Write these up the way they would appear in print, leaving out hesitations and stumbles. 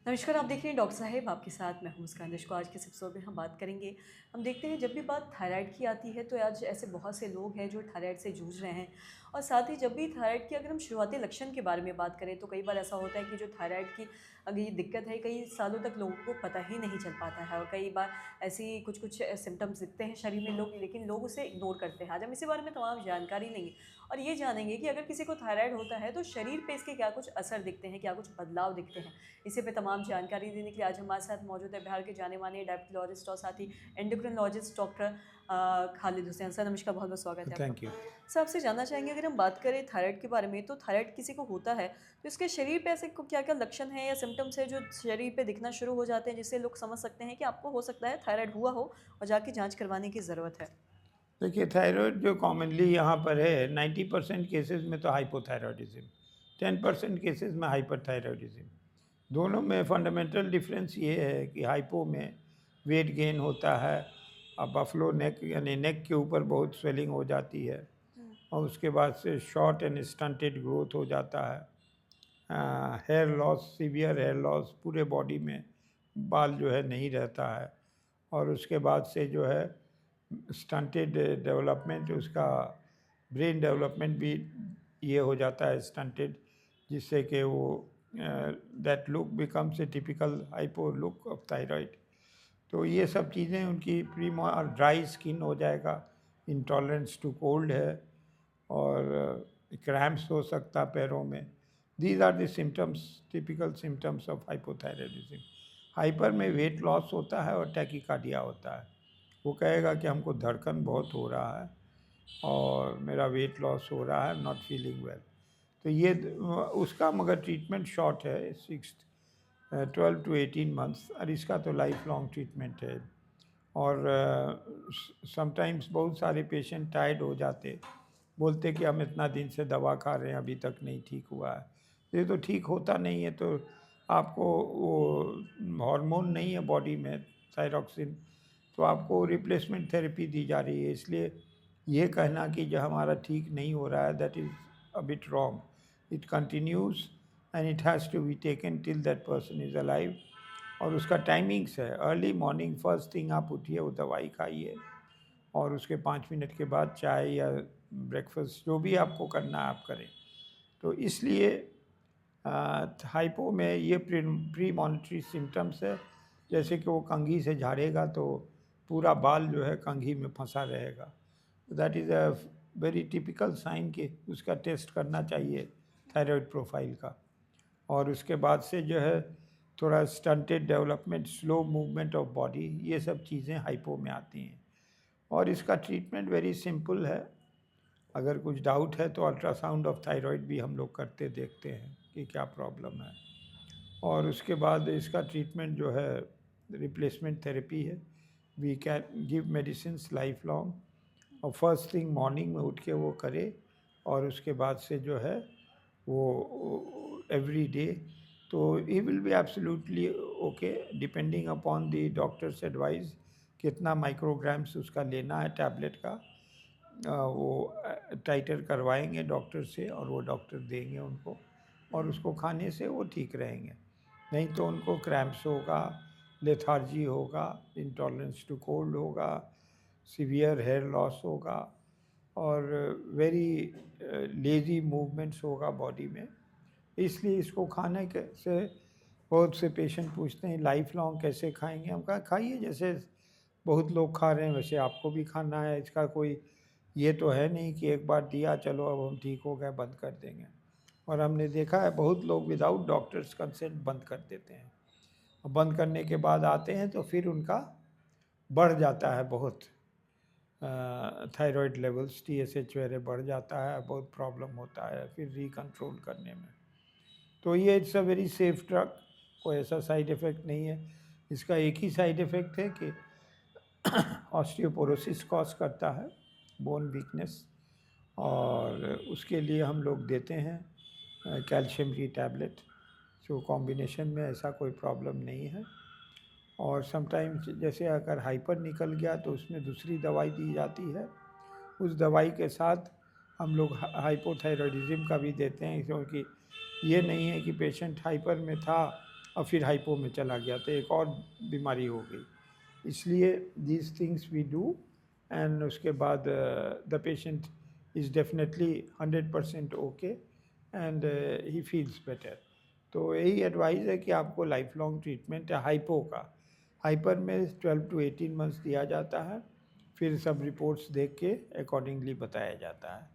नमस्कार, आप देख रहे हैं डॉक्टर साहेब आपके साथ मैं हूं मुस्कान को। आज के इस एपिसोड में हम बात करेंगे। हम देखते हैं जब भी बात थायराइड की आती है तो आज ऐसे बहुत से लोग हैं जो थायराइड से जूझ रहे हैं। और साथ ही जब भी थायराइड की अगर हम शुरुआती लक्षण के बारे में बात करें तो कई बार ऐसा होता है कि जो थायराइड की अगर ये दिक्कत है कई सालों तक लोगों को पता ही नहीं चल पाता है। और कई बार ऐसी कुछ कुछ सिम्टम्स दिखते हैं शरीर में लोग, लेकिन लोग उसे इग्नोर करते हैं। आज हम इसी बारे में तमाम जानकारी लेंगे और ये जानेंगे कि अगर किसी को थायराइड होता है तो शरीर पे इसके क्या कुछ असर दिखते हैं, क्या कुछ बदलाव दिखते हैं। इसी पे तमाम जानकारी देने के लिए आज हमारे साथ मौजूद है बिहार के जाने माने डायबिटोलॉजिस्ट और साथ ही endocrinologist doctor Khalid Hussain. Sir नमस्कार, बहुत बहुत स्वागत है आपका। Thank you. सर आपसे जानना चाहेंगे अगर हम बात करें थायराइड के बारे में, तो थायराइड किसी को होता है तो इसके शरीर पे ऐसे क्या क्या लक्षण हैं या सिम्टम्स है जो शरीर पे दिखना शुरू हो जाते हैं जिससे लोग समझ सकते हैं कि आपको हो सकता है थायराइड हुआ हो और जाके जाँच करवाने की ज़रूरत है। देखिए, थायराइड जो कॉमनली यहाँ पर है 90% केसेस में तो हाइपोथायरॉयडिज्म, 10% केसेस में हाइपरथायरॉयडिज्म। दोनों में फंडामेंटल डिफरेंस ये है कि हाइपो में वेट गेन होता है, बफलो नेक यानी नेक के ऊपर बहुत स्वेलिंग हो जाती है हुँ। और उसके बाद से शॉर्ट एंड स्टंटेड ग्रोथ हो जाता है। Hair loss, severe hair loss, पूरे बॉडी में बाल जो है नहीं रहता है। और उसके बाद से जो है स्टंटेड डेवलपमेंट, उसका ब्रेन डेवलपमेंट भी ये हो जाता है स्टंटेड, जिससे कि वो that look becomes a typical hypo look of thyroid. तो ये सब चीज़ें उनकी प्री और ड्राई स्किन हो जाएगा, इंटॉलरेंस टू कोल्ड है और क्रैम्प्स हो सकता है पैरों में। These are the symptoms, typical symptoms of hypothyroidism. Hyper में वेट लॉस होता है और टैकीकार्डिया होता है। वो कहेगा कि हमको धड़कन बहुत हो रहा है और मेरा वेट लॉस हो रहा है, नॉट फीलिंग वेल। तो ये उसका मगर ट्रीटमेंट शॉर्ट है, 12 to 18 मंथ्स, और इसका तो लाइफ लॉन्ग ट्रीटमेंट है। और समटाइम्स बहुत सारे पेशेंट टायर्ड हो जाते, बोलते कि हम इतना दिन से दवा खा रहे हैं अभी तक नहीं ठीक हुआ है। ये तो ठीक होता नहीं है, तो आपको वो हार्मोन नहीं है बॉडी में, थायरॉक्सिन, तो आपको रिप्लेसमेंट थेरेपी दी जा रही है। इसलिए ये कहना कि जो हमारा ठीक नहीं हो रहा है, that is a bit wrong. It continues and it has to be taken till that person is alive. और उसका टाइमिंग्स है, अर्ली मॉर्निंग फर्स्ट थिंग आप उठिए, वो दवाई खाइए और उसके 5 मिनट के बाद चाय या ब्रेकफास्ट जो भी आपको करना है आप करें। तो इसलिए हाइपो में ये प्री मॉनिटरी सिम्टम्स है। जैसे कि वो कंघी से झाड़ेगा तो पूरा बाल जो है कंघी में फंसा रहेगा। That is a very typical sign कि उसका टेस्ट करना चाहिए थायराइड प्रोफाइल का। और उसके बाद से जो है थोड़ा stunted development, slow movement of body, ये सब चीज़ें हाइपो में आती हैं। और इसका ट्रीटमेंट वेरी सिंपल है। अगर कुछ डाउट है तो अल्ट्रासाउंड ऑफ थायराइड भी हम लोग करते देखते हैं कि क्या प्रॉब्लम है। और उसके बाद इसका ट्रीटमेंट जो है रिप्लेसमेंट थेरेपी है। We can give medicine life long, और फर्स्ट थिंग मॉर्निंग में उठ के वो करे और उसके बाद से जो है वो एवरी डे। तो he will be absolutely okay, depending upon the doctors advice कितना माइक्रोग्राम्स उसका लेना है टैबलेट का। वो टाइटर करवाएंगे डॉक्टर से और वो डॉक्टर देंगे उनको, और उसको खाने से वो ठीक रहेंगे। नहीं तो उनको क्रैम्प्स होगा, लेथार्जी होगा, इंटॉलरेंस टू कोल्ड होगा, सीवियर हेयर लॉस होगा और वेरी लेज़ी मूवमेंट्स होगा बॉडी में। इसलिए इसको खाने के से बहुत से पेशेंट पूछते हैं लाइफ लॉन्ग कैसे खाएंगे। हम कहा खाइए, जैसे बहुत लोग खा रहे हैं वैसे आपको भी खाना है। इसका कोई ये तो है नहीं कि एक बार दिया चलो अब हम ठीक हो गए बंद कर देंगे। और हमने देखा है बहुत लोग विदाउट डॉक्टर्स कंसेंट बंद कर देते हैं। और बंद करने के बाद आते हैं तो फिर उनका बढ़ जाता है बहुत, थायराइड लेवल्स, TSH वगैरह बढ़ जाता है, बहुत प्रॉब्लम होता है फिर रिकंट्रोल करने में। तो ये it's a very safe drug, कोई ऐसा साइड इफ़ेक्ट नहीं है। इसका एक ही साइड इफ़ेक्ट है कि ऑस्टियोपोरोसिस कॉज करता है, बोन वीकनेस, और उसके लिए हम लोग देते हैं कैल्शियम की टैबलेट। जो कॉम्बिनेशन में ऐसा कोई प्रॉब्लम नहीं है। और समटाइम्स जैसे अगर हाइपर निकल गया तो उसमें दूसरी दवाई दी जाती है। उस दवाई के साथ हम लोग हाइपोथायरॉयडिज्म का भी देते हैं, क्योंकि ये नहीं है कि पेशेंट हाइपर में था और फिर हाइपो में चला गया तो एक और बीमारी हो गई। इसलिए these things we do and उसके बाद the patient is definitely 100% okay and he feels better. तो यही एडवाइस है कि आपको लाइफ लॉन्ग ट्रीटमेंट है हाइपो का। हाइपर में 12 to 18 मंथ्स दिया जाता है, फिर सब रिपोर्ट्स देख के अकॉर्डिंगली बताया जाता है।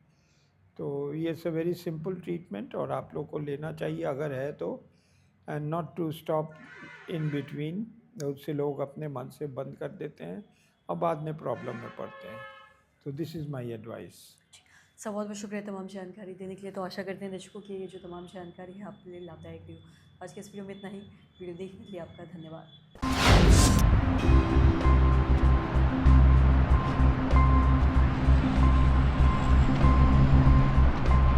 तो ये it's a very simple treatment और आप लोग को लेना चाहिए अगर है तो, and not to stop in between. बहुत से लोग अपने मन से बंद कर देते हैं और बाद में प्रॉब्लम में पड़ते हैं। तो this is my advice. Sir बहुत बहुत शुक्रिया तमाम जानकारी देने के लिए। तो आशा करते हैं दर्शकों की ये जो तमाम जानकारी है आपके लिए लाभदायक रही हो। आज के इस वीडियो में इतना ही। वीडियो देखने के लिए आपका धन्यवाद।